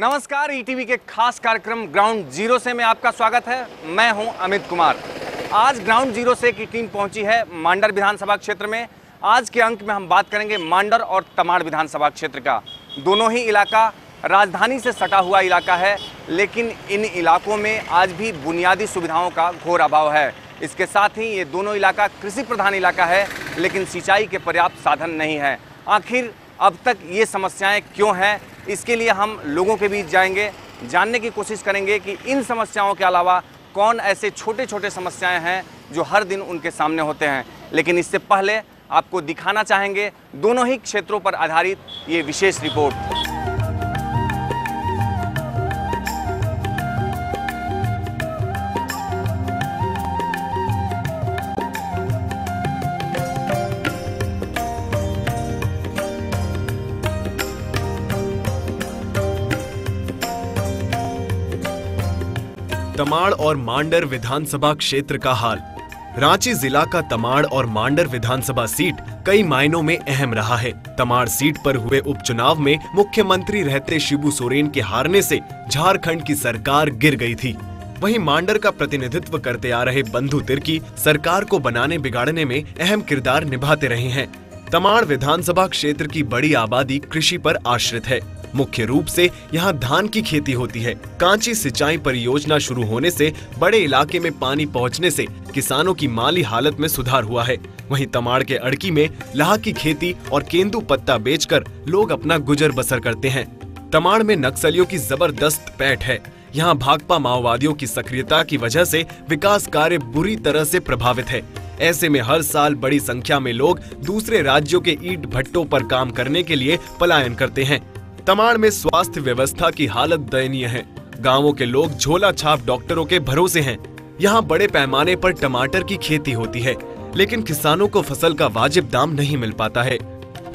नमस्कार, ईटीवी के खास कार्यक्रम ग्राउंड जीरो से में आपका स्वागत है। मैं हूं अमित कुमार। आज ग्राउंड जीरो से की टीम पहुंची है मांडर विधानसभा क्षेत्र में। आज के अंक में हम बात करेंगे मांडर और तमाड़ विधानसभा क्षेत्र का। दोनों ही इलाका राजधानी से सटा हुआ इलाका है, लेकिन इन इलाकों में आज भी बुनियादी सुविधाओं का घोर अभाव है। इसके साथ ही ये दोनों इलाका कृषि प्रधान इलाका है, लेकिन सिंचाई के पर्याप्त साधन नहीं है। आखिर अब तक ये समस्याएं क्यों हैं, इसके लिए हम लोगों के बीच जाएंगे, जानने की कोशिश करेंगे कि इन समस्याओं के अलावा कौन ऐसे छोटे छोटे समस्याएं हैं जो हर दिन उनके सामने होते हैं। लेकिन इससे पहले आपको दिखाना चाहेंगे दोनों ही क्षेत्रों पर आधारित ये विशेष रिपोर्ट। तमाड़ और मांडर विधानसभा क्षेत्र का हाल। रांची जिला का तमाड़ और मांडर विधानसभा सीट कई मायनों में अहम रहा है। तमाड़ सीट पर हुए उपचुनाव में मुख्यमंत्री रहते शिबू सोरेन के हारने से झारखंड की सरकार गिर गई थी। वहीं मांडर का प्रतिनिधित्व करते आ रहे बंधु तिर्की सरकार को बनाने बिगाड़ने में अहम किरदार निभाते रहे हैं। तमाड़ विधानसभा क्षेत्र की बड़ी आबादी कृषि पर आश्रित है। मुख्य रूप से यहाँ धान की खेती होती है। कांची सिंचाई परियोजना शुरू होने से बड़े इलाके में पानी पहुँचने से किसानों की माली हालत में सुधार हुआ है। वहीं तमाड़ के अड़की में लाह की खेती और केंदू पत्ता बेचकर लोग अपना गुजर बसर करते हैं। तमाड़ में नक्सलियों की जबरदस्त पैठ है। यहाँ भाकपा माओवादियों की सक्रियता की वजह से विकास कार्य बुरी तरह से प्रभावित है। ऐसे में हर साल बड़ी संख्या में लोग दूसरे राज्यों के ईंट भट्टों पर काम करने के लिए पलायन करते हैं। तमाड़ में स्वास्थ्य व्यवस्था की हालत दयनीय है। गांवों के लोग झोला छाप डॉक्टरों के भरोसे हैं। यहाँ बड़े पैमाने पर टमाटर की खेती होती है, लेकिन किसानों को फसल का वाजिब दाम नहीं मिल पाता है।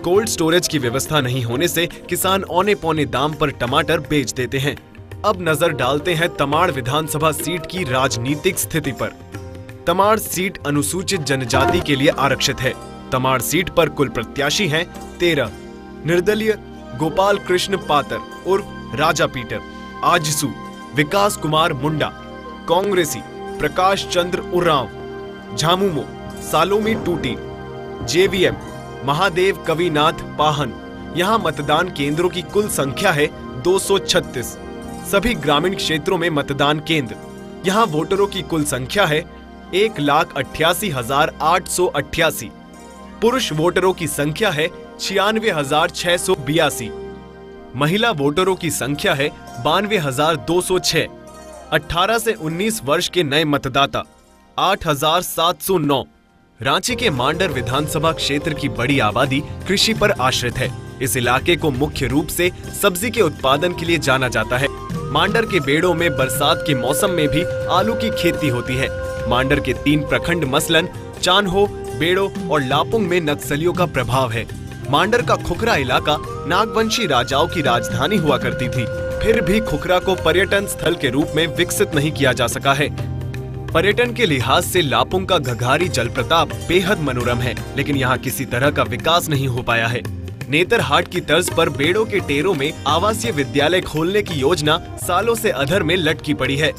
कोल्ड स्टोरेज की व्यवस्था नहीं होने से किसान औने पौने दाम पर टमाटर बेच देते हैं। अब नजर डालते हैं तमाड़ विधानसभा सीट की राजनीतिक स्थिति पर। तमाड़ सीट अनुसूचित जनजाति के लिए आरक्षित है। तमाड़ सीट पर कुल प्रत्याशी हैं 13। निर्दलीय गोपाल कृष्ण पातर उर्फ राजा पीटर, आजसू विकास कुमार मुंडा, कांग्रेसी प्रकाश चंद्र उरांव, झामुमो सालोमी टूटी, जेवीएम महादेव कविनाथ पाहन। यहाँ मतदान केंद्रों की कुल संख्या है 236। सभी ग्रामीण क्षेत्रों में मतदान केंद्र। यहाँ वोटरों की कुल संख्या है 1,88,888। पुरुष वोटरों की संख्या है 96,682। महिला वोटरों की संख्या है 92,206। 18 से 19 वर्ष के नए मतदाता 8,709। रांची के मांडर विधानसभा क्षेत्र की बड़ी आबादी कृषि पर आश्रित है। इस इलाके को मुख्य रूप से सब्जी के उत्पादन के लिए जाना जाता है। मांडर के बेड़ों में बरसात के मौसम में भी आलू की खेती होती है। मांडर के 3 प्रखंड मसलन चान्हो, बेड़ो और लापुंग में नक्सलियों का प्रभाव है। मांडर का खुखरा इलाका नागवंशी राजाओं की राजधानी हुआ करती थी, फिर भी खुखरा को पर्यटन स्थल के रूप में विकसित नहीं किया जा सका है। पर्यटन के लिहाज से लापुंग का घघारी जलप्रपात बेहद मनोरम है, लेकिन यहाँ किसी तरह का विकास नहीं हो पाया है। नेतरहाट की तर्ज पर बेड़ो के टेरों में आवासीय विद्यालय खोलने की योजना सालों से अधर में लटकी पड़ी है।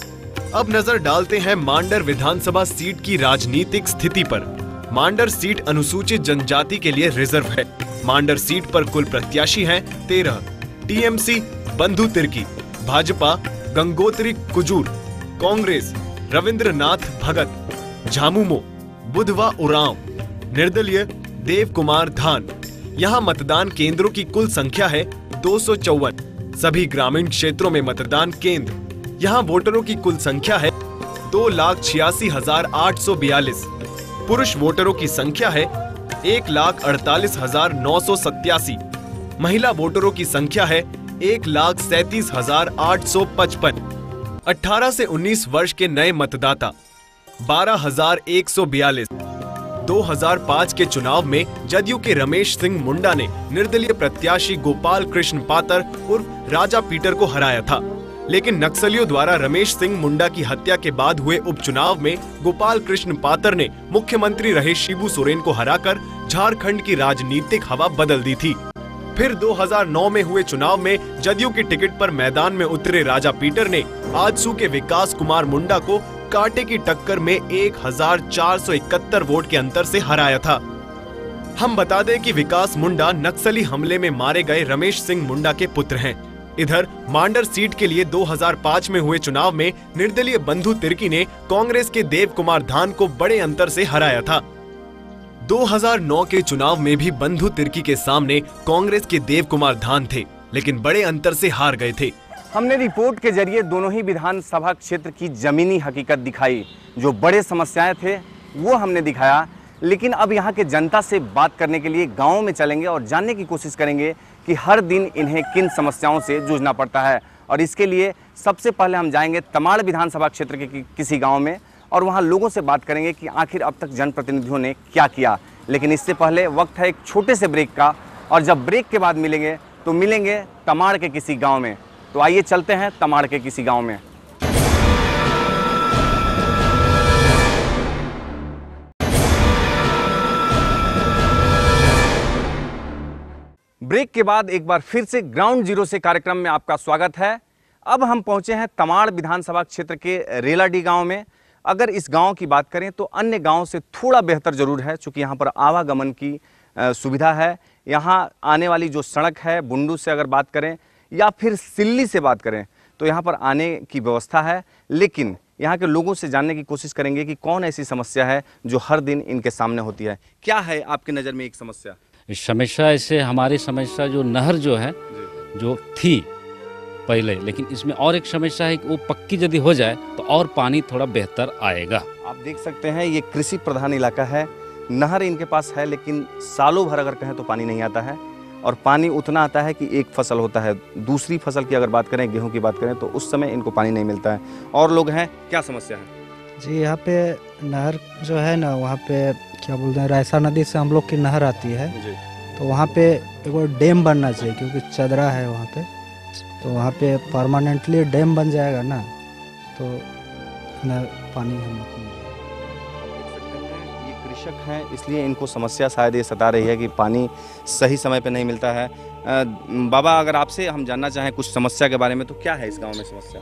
अब नजर डालते हैं मांडर विधानसभा सीट की राजनीतिक स्थिति पर। मांडर सीट अनुसूचित जनजाति के लिए रिजर्व है। मांडर सीट पर कुल प्रत्याशी हैं 13। टीएमसी बंधु तिर्की, भाजपा गंगोत्री कुजूर, कांग्रेस रविंद्रनाथ भगत, झामुमो बुधवा उरांव, निर्दलीय देव कुमार धान। यहाँ मतदान केंद्रों की कुल संख्या है 254। सभी ग्रामीण क्षेत्रों में मतदान केंद्र। यहाँ वोटरों की कुल संख्या है 2,86,842। पुरुष वोटरों की संख्या है 1,48,987। महिला वोटरों की संख्या है 1,37,855। 18 से 19 वर्ष के नए मतदाता 12,142। 2005 के चुनाव में जदयू के रमेश सिंह मुंडा ने निर्दलीय प्रत्याशी गोपाल कृष्ण पातर उर्फ राजा पीटर को हराया था, लेकिन नक्सलियों द्वारा रमेश सिंह मुंडा की हत्या के बाद हुए उपचुनाव में गोपाल कृष्ण पातर ने मुख्यमंत्री रहे शिबू सोरेन को हराकर झारखंड की राजनीतिक हवा बदल दी थी। फिर 2009 में हुए चुनाव में जदयू की टिकट पर मैदान में उतरे राजा पीटर ने आजसू के विकास कुमार मुंडा को कांटे की टक्कर में 1471 वोट के अंतर से हराया था। हम बता दें कि विकास मुंडा नक्सली हमले में मारे गए रमेश सिंह मुंडा के पुत्र हैं। इधर मांडर सीट के लिए 2005 में हुए चुनाव में निर्दलीय बंधु तिर्की ने कांग्रेस के देव कुमार धान को बड़े अंतर से हराया था। 2009 के चुनाव में भी बंधु तिर्की के सामने कांग्रेस के देव कुमार धान थे, लेकिन बड़े अंतर से हार गए थे। हमने रिपोर्ट के जरिए दोनों ही विधानसभा क्षेत्र की जमीनी हकीकत दिखाई। जो बड़े समस्याएं थे वो हमने दिखाया, लेकिन अब यहाँ के जनता से बात करने के लिए गाँव में चलेंगे और जानने की कोशिश करेंगे कि हर दिन इन्हें किन समस्याओं से जूझना पड़ता है। और इसके लिए सबसे पहले हम जाएंगे तमाड़ विधानसभा क्षेत्र के किसी गांव में और वहां लोगों से बात करेंगे कि आखिर अब तक जनप्रतिनिधियों ने क्या किया। लेकिन इससे पहले वक्त है एक छोटे से ब्रेक का, और जब ब्रेक के बाद मिलेंगे तो मिलेंगे तमाड़ के किसी गाँव में। तो आइए चलते हैं तमाड़ के किसी गाँव में। ब्रेक के बाद एक बार फिर से ग्राउंड जीरो से कार्यक्रम में आपका स्वागत है। अब हम पहुंचे हैं तमाड़ विधानसभा क्षेत्र के रेलाडी गांव में। अगर इस गांव की बात करें तो अन्य गांव से थोड़ा बेहतर जरूर है, क्योंकि यहां पर आवागमन की सुविधा है। यहां आने वाली जो सड़क है, बुंडू से अगर बात करें या फिर सिल्ली से बात करें तो यहां पर आने की व्यवस्था है। लेकिन यहाँ के लोगों से जानने की कोशिश करेंगे कि कौन ऐसी समस्या है जो हर दिन इनके सामने होती है। क्या है आपकी नज़र में एक समस्या? इस समस्या ऐसे हमारी समस्या जो नहर जो है जो थी पहले, लेकिन इसमें और एक समस्या है कि वो पक्की यदि हो जाए तो और पानी थोड़ा बेहतर आएगा। आप देख सकते हैं ये कृषि प्रधान इलाका है। नहर इनके पास है, लेकिन सालों भर अगर कहें तो पानी नहीं आता है। और पानी उतना आता है कि एक फसल होता है, दूसरी फसल की अगर बात करें, गेहूं की बात करें, तो उस समय इनको पानी नहीं मिलता है। और लोग हैं, क्या समस्या है जी? यहाँ पे नहर जो है ना, वहाँ पे क्या बोलते हैं, रायसा नदी से हम लोग की नहर आती है जी। तो वहाँ पे एक डैम बनना चाहिए, क्योंकि चदरा है वहाँ पे। तो वहाँ पे परमानेंटली डैम बन जाएगा ना, तो पानी हम लोग कृषक हैं, इसलिए इनको समस्या शायद ये सता रही है कि पानी सही समय पे नहीं मिलता है। बाबा, अगर आपसे हम जानना चाहें कुछ समस्या के बारे में, तो क्या है इस गांव में समस्या?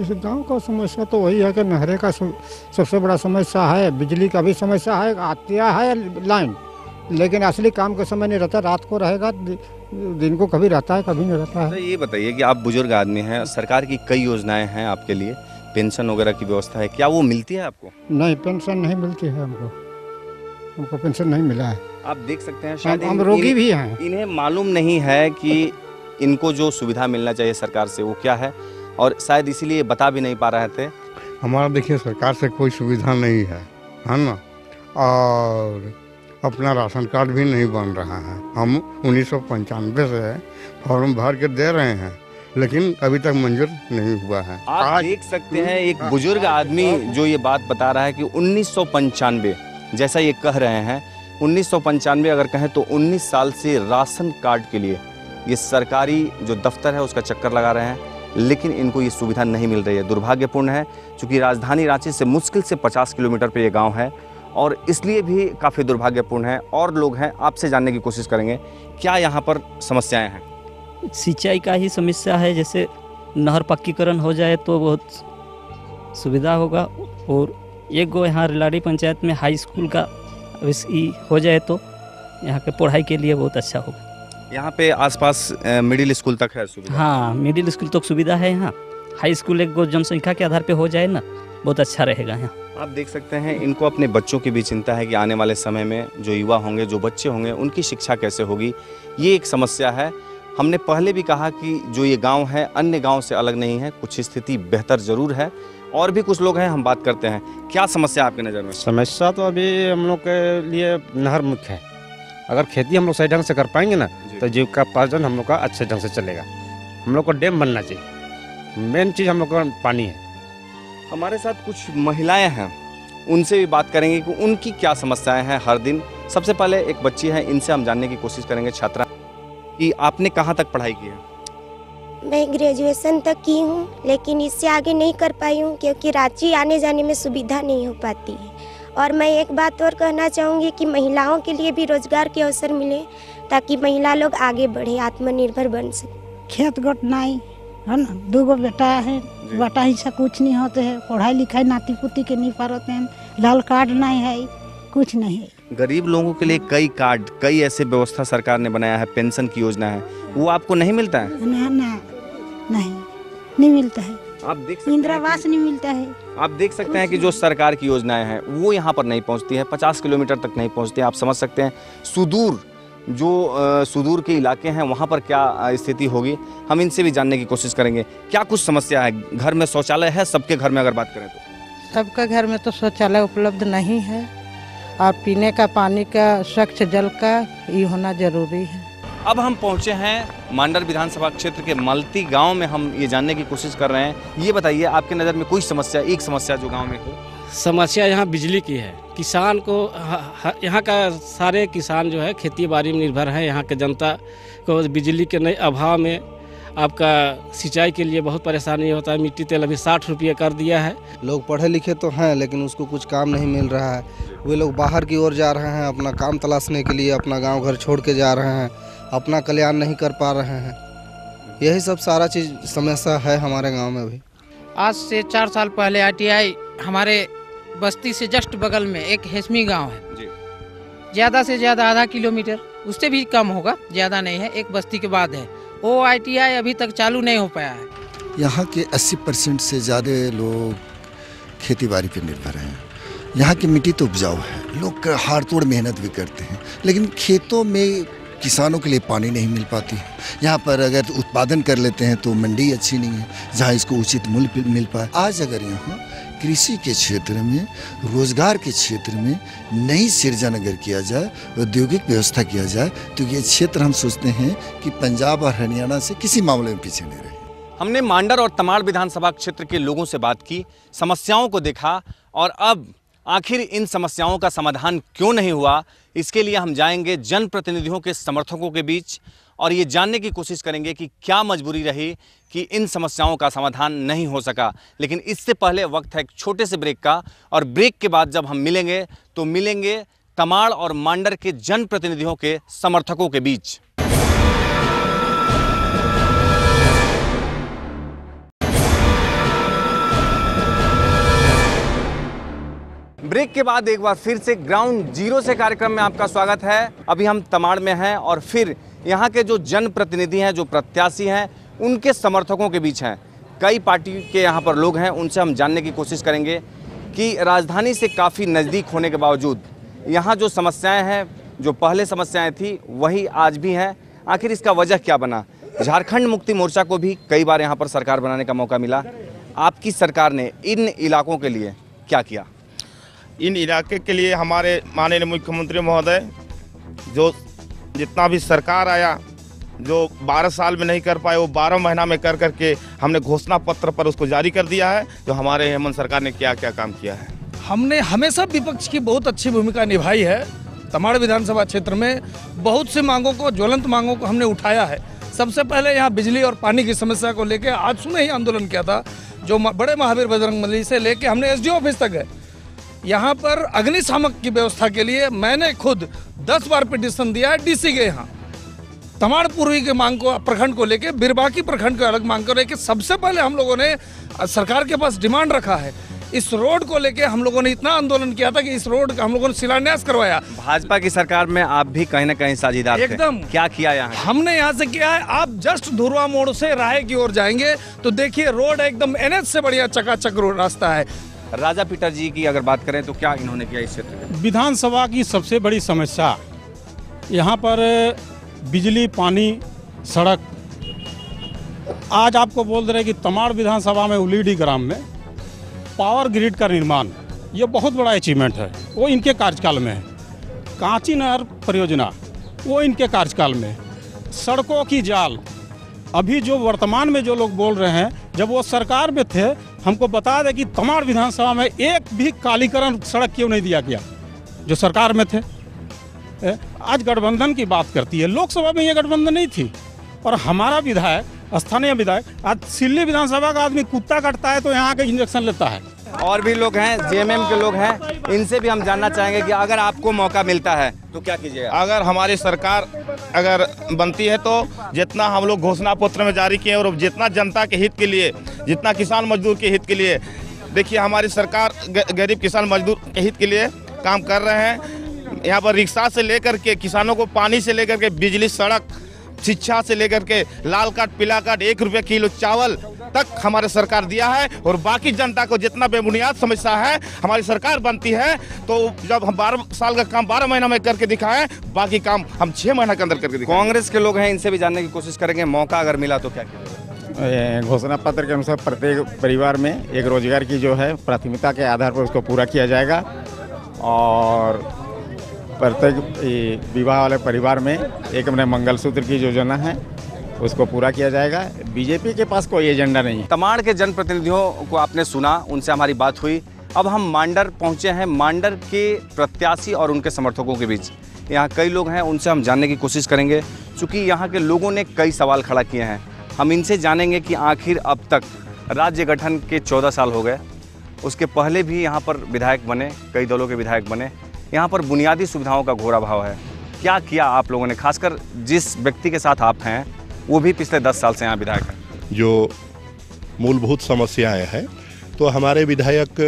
इस गांव का समस्या तो वही है कि नहरे का सबसे बड़ा समस्या है। बिजली का भी समस्या है, आती है लाइन, लेकिन असली काम का समय नहीं रहता। रात को रहेगा, दिन को कभी रहता है, कभी नहीं रहता है। तो ये बताइए कि आप बुजुर्ग आदमी हैं, सरकार की कई योजनाएं हैं आपके लिए, पेंशन वगैरह की व्यवस्था है, क्या वो मिलती है आपको? नहीं, पेंशन नहीं मिलती है हमको पेंशन नहीं मिला है। आप देख सकते हैं, शायद हम रोगी भी हैं। इन्हें मालूम नहीं है कि इनको जो सुविधा मिलना चाहिए सरकार से वो क्या है, और शायद इसीलिए बता भी नहीं पा रहे थे। हमारा देखिए, सरकार से कोई सुविधा नहीं है ना, और अपना राशन कार्ड भी नहीं बन रहा है। हम 1995 से फॉर्म भर के दे रहे हैं, लेकिन अभी तक मंजूर नहीं हुआ है। आप देख सकते हैं एक बुजुर्ग आदमी जो ये बात बता रहा है कि 1995 जैसा ये कह रहे हैं, 1995 अगर कहें तो 19 साल से राशन कार्ड के लिए ये सरकारी जो दफ्तर है उसका चक्कर लगा रहे हैं, लेकिन इनको ये सुविधा नहीं मिल रही है। दुर्भाग्यपूर्ण है, क्योंकि राजधानी रांची से मुश्किल से 50 किलोमीटर पे ये गांव है, और इसलिए भी काफ़ी दुर्भाग्यपूर्ण है। और लोग हैं, आपसे जानने की कोशिश करेंगे क्या यहाँ पर समस्याएं हैं। सिंचाई का ही समस्या है, जैसे नहर पक्कीकरण हो जाए तो बहुत सुविधा होगा। और एक गो यहाँ रेलाडी पंचायत में हाई स्कूल का हो जाए तो यहाँ के पढ़ाई के लिए बहुत अच्छा होगा। यहाँ पे आसपास मिडिल स्कूल तक है सुविधा? हाँ, मिडिल स्कूल तक सुविधा है यहाँ। हाई स्कूल एक गो जनसंख्या के आधार पे हो जाए ना, बहुत अच्छा रहेगा यहाँ। आप देख सकते हैं, इनको अपने बच्चों की भी चिंता है कि आने वाले समय में जो युवा होंगे, जो बच्चे होंगे, उनकी शिक्षा कैसे होगी, ये एक समस्या है। हमने पहले भी कहा कि जो ये गांव है अन्य गांव से अलग नहीं है, कुछ स्थिति बेहतर ज़रूर है। और भी कुछ लोग हैं, हम बात करते हैं। क्या समस्या आपकी नज़र में? समस्या तो अभी हम लोग के लिए नहर मुख्य है। अगर खेती हम लोग सही ढंग से कर पाएंगे ना, तो जीविकोपार्जन हम लोग का अच्छे ढंग से चलेगा। हम लोग को डैम बनना चाहिए, मेन चीज़ हम लोग का पानी है। हमारे साथ कुछ महिलाएं हैं, उनसे भी बात करेंगे कि उनकी क्या समस्याएं हैं हर दिन। सबसे पहले एक बच्ची है, इनसे हम जानने की कोशिश करेंगे, छात्रा, कि आपने कहाँ तक पढ़ाई की है? मैं ग्रेजुएशन तक की हूँ, लेकिन इससे आगे नहीं कर पाई हूँ, क्योंकि रांची आने जाने में सुविधा नहीं हो पाती है। और मैं एक बात और कहना चाहूँगी कि महिलाओं के लिए भी रोजगार के अवसर मिले ताकि महिला लोग आगे बढ़े, आत्मनिर्भर बन सके। खेत गोट नहीं है ना, 2 गो बेटा है, बेटा हिस्सा कुछ नहीं होते है, पढ़ाई लिखाई नाती पुती के नहीं पारते हैं, लाल कार्ड नहीं है, कुछ नहीं है। गरीब लोगों के लिए कई कार्ड, कई ऐसे व्यवस्था सरकार ने बनाया है, पेंशन की योजना है, वो आपको नहीं मिलता है? नहीं मिलता है। आप देख सकते हैं इंदिरा आवास नहीं मिलता है। आप देख सकते हैं कि जो सरकार की योजनाएं हैं वो यहाँ पर नहीं पहुँचती है, 50 किलोमीटर तक नहीं पहुँचती है। आप समझ सकते हैं सुदूर के इलाके हैं वहाँ पर क्या स्थिति होगी। हम इनसे भी जानने की कोशिश करेंगे क्या कुछ समस्या है। घर में शौचालय है सबके घर में, अगर बात करें तो सबका घर में तो शौचालय उपलब्ध नहीं है और पीने का पानी का, स्वच्छ जल का ये होना जरूरी है। अब हम पहुंचे हैं मांडर विधानसभा क्षेत्र के मलती गांव में। हम ये जानने की कोशिश कर रहे हैं, ये बताइए आपके नज़र में कोई समस्या, एक समस्या जो गांव में हो? समस्या यहाँ बिजली की है। किसान को, यहाँ का सारे किसान जो है खेती बाड़ी में निर्भर है। यहाँ के जनता को बिजली के नए अभाव में आपका सिंचाई के लिए बहुत परेशानी होता है। मिट्टी तेल अभी 60 रुपये कर दिया है। लोग पढ़े लिखे तो हैं लेकिन उसको कुछ काम नहीं मिल रहा है। वे लोग बाहर की ओर जा रहे हैं अपना काम तलाशने के लिए, अपना गांव घर छोड़ के जा रहे हैं, अपना कल्याण नहीं कर पा रहे हैं। यही सब सारा चीज़ समस्या है हमारे गांव में भी। आज से 4 साल पहले ITI हमारे बस्ती से जस्ट बगल में एक हेसमी गांव है, ज़्यादा से ज़्यादा आधा किलोमीटर, उससे भी कम होगा, ज़्यादा नहीं है, एक बस्ती के बाद है। वो ITI अभी तक चालू नहीं हो पाया है। यहाँ के 80% से ज़्यादा लोग खेती बाड़ी पर निर्भर हैं। यहाँ की मिट्टी तो उपजाऊ है, लोग हाड़ तोड़ मेहनत भी करते हैं, लेकिन खेतों में किसानों के लिए पानी नहीं मिल पाती है। यहाँ पर अगर उत्पादन कर लेते हैं तो मंडी अच्छी नहीं है जहाँ इसको उचित मूल्य मिल पाए। आज अगर यहाँ कृषि के क्षेत्र में, रोजगार के क्षेत्र में नई सृजन अगर किया जाए, औद्योगिक व्यवस्था किया जाए, तो ये क्षेत्र हम सोचते हैं कि पंजाब और हरियाणा से किसी मामले में पीछे नहीं रहे। हमने मांडर और तमाड़ विधानसभा क्षेत्र के लोगों से बात की, समस्याओं को देखा, और अब आखिर इन समस्याओं का समाधान क्यों नहीं हुआ, इसके लिए हम जाएंगे जनप्रतिनिधियों के समर्थकों के बीच और ये जानने की कोशिश करेंगे कि क्या मजबूरी रही कि इन समस्याओं का समाधान नहीं हो सका। लेकिन इससे पहले वक्त है एक छोटे से ब्रेक का, और ब्रेक के बाद जब हम मिलेंगे तो मिलेंगे तमाड़ और मांडर के जनप्रतिनिधियों के समर्थकों के बीच। ब्रेक के बाद एक बार फिर से ग्राउंड जीरो से कार्यक्रम में आपका स्वागत है। अभी हम तमाड़ में हैं और फिर यहाँ के जो जनप्रतिनिधि हैं, जो प्रत्याशी हैं, उनके समर्थकों के बीच हैं। कई पार्टी के यहाँ पर लोग हैं, उनसे हम जानने की कोशिश करेंगे कि राजधानी से काफ़ी नज़दीक होने के बावजूद यहाँ जो समस्याएं हैं, जो पहले समस्याएं थी वही आज भी हैं। आखिर इसका वजह क्या बना? झारखंड मुक्ति मोर्चा को भी कई बार यहाँ पर सरकार बनाने का मौका मिला। आपकी सरकार ने इन इलाकों के लिए क्या किया? इन इलाके के लिए हमारे माननीय मुख्यमंत्री महोदय जो जितना भी सरकार आया, जो 12 साल में नहीं कर पाए वो 12 महीना में कर करके हमने घोषणा पत्र पर उसको जारी कर दिया है। जो हमारे हेमंत सरकार ने क्या क्या काम किया है। हमने हमेशा विपक्ष की बहुत अच्छी भूमिका निभाई है। तमाड़ विधानसभा क्षेत्र में बहुत सी मांगों को, ज्वलंत मांगों को हमने उठाया है। सबसे पहले यहाँ बिजली और पानी की समस्या को लेकर आज सुबह ही आंदोलन किया था, जो बड़े महावीर बजरंग बली से लेके हमने SDO ऑफिस तक है। यहाँ पर अग्निशामक की व्यवस्था के लिए मैंने खुद 10 बार पिटीशन दिया है DC के यहाँ। तमाड़ पूर्वी के मांग को, प्रखंड को लेके, बिरबाकी प्रखंड को अलग मांग को लेके सबसे पहले हम लोगों ने सरकार के पास डिमांड रखा है। इस रोड को लेके हम लोगों ने इतना आंदोलन किया था कि इस रोड का हम लोगों ने शिलान्यास करवाया। भाजपा की सरकार में आप भी कहीं ना कहीं साझेदार थे। एकदम। क्या किया यहाँ? हमने यहाँ से किया है, आप जस्ट धुरवा मोड़ से राय की ओर जाएंगे तो देखिए रोड एकदम NH से बढ़िया चकाचक रोड रास्ता है। राजा पीटर जी की अगर बात करें तो क्या इन्होंने किया इस क्षेत्र में? विधानसभा की सबसे बड़ी समस्या यहाँ पर बिजली, पानी, सड़क। आज आपको बोल दे रहे कि तमाड़ विधानसभा में उलीडी ग्राम में पावर ग्रिड का निर्माण, ये बहुत बड़ा अचीवमेंट है, वो इनके कार्यकाल में है। कांची नहर परियोजना, वो इनके कार्यकाल में। सड़कों की जाल, अभी जो वर्तमान में जो लोग बोल रहे हैं, जब वो सरकार में थे हमको बता दें कि तमाड़ विधानसभा में एक भी कालीकरण सड़क क्यों नहीं दिया गया, जो सरकार में थे। आज गठबंधन की बात करती है, लोकसभा में ये गठबंधन नहीं थी। और हमारा विधायक, स्थानीय विधायक, आज सिल्ली विधानसभा का आदमी कुत्ता काटता है तो यहाँ के इंजेक्शन लेता है। और भी लोग हैं, जेएमएम के लोग हैं, इनसे भी हम जानना चाहेंगे कि अगर आपको मौका मिलता है तो क्या कीजिएगा? अगर हमारी सरकार अगर बनती है तो जितना हम लोग घोषणा पत्र में जारी किए और जितना जनता के हित के लिए, जितना किसान मजदूर के हित के लिए, देखिए हमारी सरकार गरीब किसान मजदूर के हित के लिए काम कर रहे हैं। यहाँ पर रिक्शा से लेकर के किसानों को पानी से लेकर के बिजली, सड़क, शिक्षा से लेकर के लाल कार्ड, पीला कार्ड, 1 रुपये किलो चावल तक हमारी सरकार दिया है। और बाकी जनता को जितना बेबुनियाद समस्या है, हमारी सरकार बनती है तो जब हम 12 साल का काम 12 महीना में करके दिखाएं, बाकी काम हम 6 महीना के अंदर करके दिखाएं। कांग्रेस के लोग हैं, इनसे भी जानने की कोशिश करेंगे, मौका अगर मिला तो क्या कीजिएगा? घोषणा पत्र के अनुसार प्रत्येक परिवार में एक रोजगार की जो है प्राथमिकता के आधार पर उसको पूरा किया जाएगा और प्रत्येक विवाह वाले परिवार में एक मंगलसूत्र की योजना है उसको पूरा किया जाएगा। बीजेपी के पास कोई एजेंडा नहीं है। तमाड़ के जनप्रतिनिधियों को आपने सुना, उनसे हमारी बात हुई। अब हम मांडर पहुंचे हैं, मांडर के प्रत्याशी और उनके समर्थकों के बीच यहाँ कई लोग हैं, उनसे हम जानने की कोशिश करेंगे। चूँकि यहाँ के लोगों ने कई सवाल खड़ा किए हैं, हम इनसे जानेंगे कि आखिर अब तक राज्य गठन के 14 साल हो गए, उसके पहले भी यहाँ पर विधायक बने, कई दलों के विधायक बने, यहाँ पर बुनियादी सुविधाओं का घोर अभाव है। क्या किया आप लोगों ने? खासकर जिस व्यक्ति के साथ आप हैं वो भी पिछले 10 साल से यहाँ विधायक हैं। जो मूलभूत समस्याएं हैं तो हमारे विधायक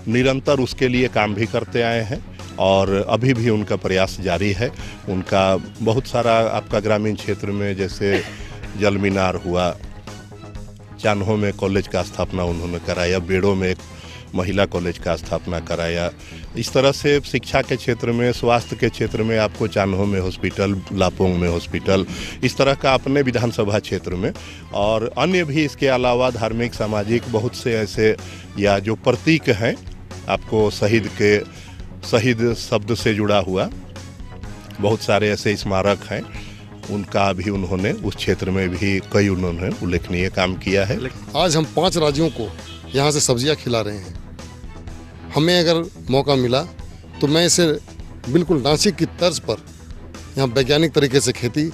निरंतर उसके लिए काम भी करते आए हैं और अभी भी उनका प्रयास जारी है। उनका बहुत सारा आपका ग्रामीण क्षेत्र में जैसे जल मीनार हुआ, चान्हो में कॉलेज का स्थापना उन्होंने कराया, बेड़ो में एक महिला कॉलेज का स्थापना कराया। इस तरह से शिक्षा के क्षेत्र में, स्वास्थ्य के क्षेत्र में आपको चान्हो में हॉस्पिटल, लापोंग में हॉस्पिटल, इस तरह का अपने विधानसभा क्षेत्र में और अन्य भी इसके अलावा धार्मिक, सामाजिक बहुत से ऐसे या जो प्रतीक हैं आपको शहीद शब्द से जुड़ा हुआ बहुत सारे ऐसे स्मारक हैं, उनका भी उन्होंने उस क्षेत्र में भी कई उन्होंने उल्लेखनीय काम किया है। आज हम 5 राज्यों को यहाँ से सब्जियाँ खिला रहे हैं। हमें अगर मौका मिला तो मैं इसे बिल्कुल नासिक की तर्ज पर यहाँ वैज्ञानिक तरीके से खेती,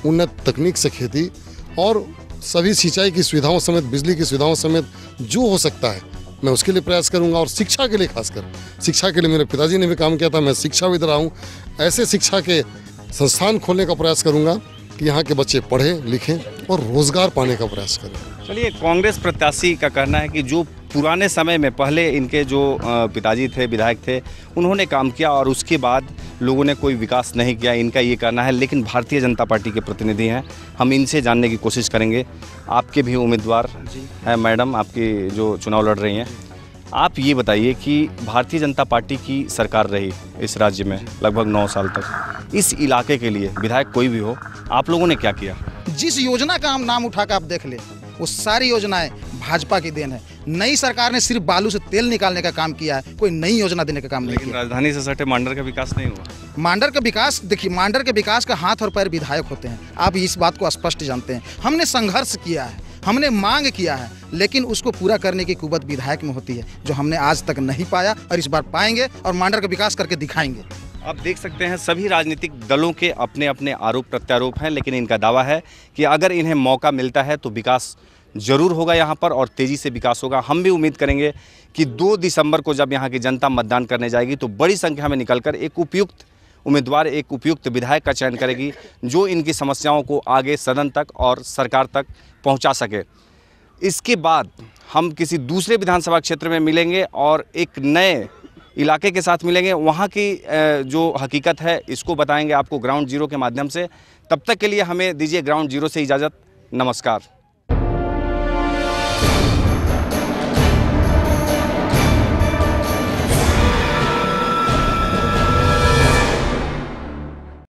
उन्नत तकनीक से खेती और सभी सिंचाई की सुविधाओं समेत, बिजली की सुविधाओं समेत जो हो सकता है मैं उसके लिए प्रयास करूंगा। और शिक्षा के लिए, खासकर शिक्षा के लिए मेरे पिताजी ने भी काम किया था, मैं शिक्षाविद रहा हूँ। ऐसे शिक्षा के संस्थान खोलने का प्रयास करूंगा कि यहाँ के बच्चे पढ़ें, लिखें और रोजगार पाने का प्रयास करें। चलिए, कांग्रेस प्रत्याशी का कहना है कि जो पुराने समय में पहले इनके जो पिताजी थे, विधायक थे, उन्होंने काम किया और उसके बाद लोगों ने कोई विकास नहीं किया, इनका ये कहना है। लेकिन भारतीय जनता पार्टी के प्रतिनिधि हैं, हम इनसे जानने की कोशिश करेंगे। आपके भी उम्मीदवार हैं मैडम, आपकी जो चुनाव लड़ रही हैं, आप ये बताइए कि भारतीय जनता पार्टी की सरकार रही इस राज्य में लगभग 9 साल तक, इस इलाके के लिए विधायक कोई भी हो, आप लोगों ने क्या किया? जिस योजना का हम नाम उठाकर आप देख ले, वो सारी योजनाएं भाजपा की देन है। नई सरकार ने सिर्फ बालू से तेल निकालने का काम किया है, कोई नई योजना देने का काम नहीं किया। राजधानी से सटे मांडर का विकास नहीं हुआ। मांडर का विकास, देखिए, मांडर के विकास का हाथ और पैर विधायक होते हैं, आप इस बात को स्पष्ट जानते हैं। हमने संघर्ष किया है, हमने मांग किया है, लेकिन उसको पूरा करने की कुवत विधायक में होती है, जो हमने आज तक नहीं पाया और इस बार पाएंगे और मांडर का विकास करके दिखाएंगे। आप देख सकते हैं सभी राजनीतिक दलों के अपने अपने आरोप प्रत्यारोप हैं, लेकिन इनका दावा है कि अगर इन्हें मौका मिलता है तो विकास जरूर होगा यहाँ पर और तेज़ी से विकास होगा। हम भी उम्मीद करेंगे कि 2 दिसंबर को जब यहाँ की जनता मतदान करने जाएगी तो बड़ी संख्या में निकलकर एक उपयुक्त उम्मीदवार, एक उपयुक्त विधायक का चयन करेगी, जो इनकी समस्याओं को आगे सदन तक और सरकार तक पहुँचा सके। इसके बाद हम किसी दूसरे विधानसभा क्षेत्र में मिलेंगे और एक नए इलाके के साथ मिलेंगे, वहाँ की जो हकीकत है इसको बताएंगे आपको ग्राउंड जीरो के माध्यम से। तब तक के लिए हमें दीजिए ग्राउंड जीरो से इजाज़त। नमस्कार।